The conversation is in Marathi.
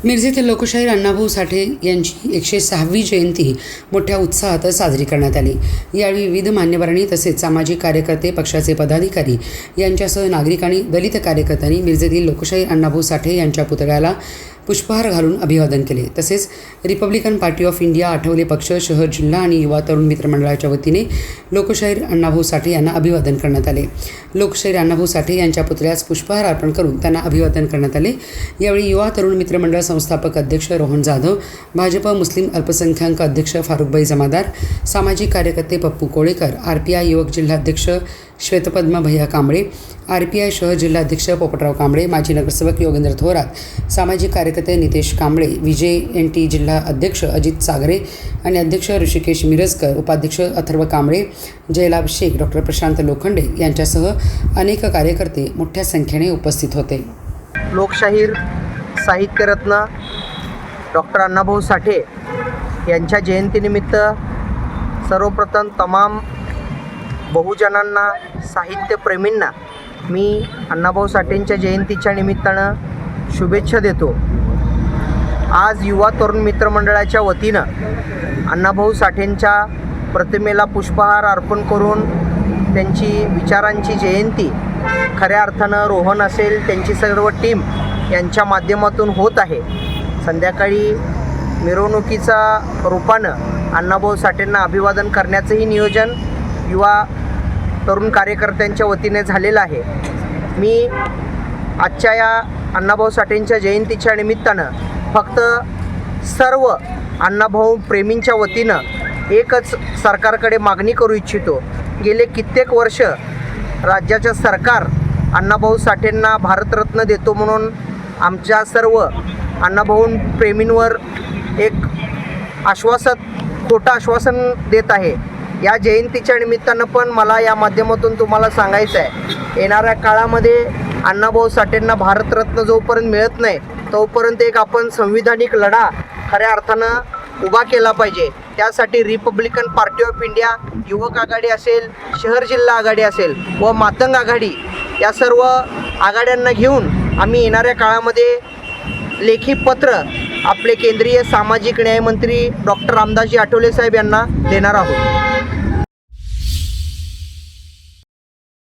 मिरज येथील लोकशाहीर अण्णाभाऊ साठे यांची 106वी जयंती मोठ्या उत्साहात साजरी करण्यात आली। यावेळी विविध मान्यवरांनी तसेच सामाजिक कार्यकर्ते, पक्षाचे पदाधिकारी यांच्यासह नागरिकांनी, दलित कार्यकर्त्यांनी मिरज येथील लोकशाहीर अण्णाभाऊ साठे यांच्या पुतळ्याला पुष्पहार घालून अभिवादन केले। तसेच Republican party of India Athawale पक्ष, शहर, जिल्हा आणि युवा तरुण मित्र मंडळाच्या वतीने लोकशाहीर अण्णाभाऊ साठे यांना अभिवादन करण्यात आले। लोकशाहीर अण्णाभाऊ साठे यांच्या पुतळ्यास पुष्पहार अर्पण करून त्यांना अभिवादन करण्यात आले। यावेळी युवा तरुण मित्र मंडळ संस्थापक अध्यक्ष रोहन जाधव, भाजप मुस्लिम अल्पसंख्याक अध्यक्ष फारुखभाई जमादार, सामाजिक कार्यकर्ते पप्पू कोळेकर, RPI युवक जिल्हाध्यक्ष श्वेतपद्मा भैया कांबळे, RPI शहर जिल्हाध्यक्ष पोपटराव कांबळे, माजी नगरसेवक योगेंद्र थोरात, सामाजिक कार्यकर्ते नितेश कांबळे, विजय NT जिल्हा अध्यक्ष अजित सागरे आणि अध्यक्ष ऋषिकेश मिरजकर, उपाध्यक्ष अथर्व कांबळे, जयलाभ शेख, डॉक्टर प्रशांत लोखंडे यांच्यासह अनेक कार्यकर्ते मोठ्या संख्येने उपस्थित होते। लोकशाहीर साहित्यरत्न डॉक्टर अण्णाभाऊ साठे यांच्या जयंतीनिमित्त सर्वप्रथम तमाम बहुजनांना, साहित्यप्रेमींना मी अण्णाभाऊ साठेंच्या जयंतीच्या निमित्तानं शुभेच्छा देतो। आज युवा तरुण मित्रमंडळाच्या वतीनं अण्णाभाऊ साठेंच्या प्रतिमेला पुष्पहार अर्पण करून त्यांची विचारांची जयंती खऱ्या अर्थानं रोहन असेल, त्यांची सर्व टीम यांच्या माध्यमातून होत आहे। संध्याकाळी मिरवणुकीचा रूपानं अण्णाभाऊ साठेंना अभिवादन करण्याचंही नियोजन युवा तरुण कार्यकर्त्यांच्या वतीने झालेलं आहे। मी आजच्या या अण्णाभाऊ साठेंच्या जयंतीच्या निमित्तानं फक्त सर्व अण्णाभाऊ प्रेमींच्या वतीनं एकच सरकारकडे मागणी करू इच्छितो। गेले कित्येक वर्ष राज्याचं सरकार अण्णाभाऊ साठेंना भारतरत्न देतो म्हणून आमच्या सर्व अण्णाभाऊ प्रेमींवर एक खोटं आश्वासन देत आहे। या जयंतीच्या निमित्तानं पण मला या माध्यमातून तुम्हाला सांगायचं आहे, येणाऱ्या काळामध्ये अण्णाभाऊ साठेंना भारतरत्न जोपर्यंत मिळत नाही तोपर्यंत एक आपण संविधानिक लढा खऱ्या अर्थानं उभा केला पाहिजे। त्यासाठी रिपब्लिकन पार्टी ऑफ इंडिया, युवक आघाडी असेल, शहर जिल्हा आघाडी असेल व मातंग आघाडी या सर्व आघाड्यांना घेऊन आम्ही येणाऱ्या काळामध्ये लेखी पत्र आपले केंद्रीय सामाजिक न्यायमंत्री डॉक्टर रामदासजी आठवले साहेब यांना देणार आहोत।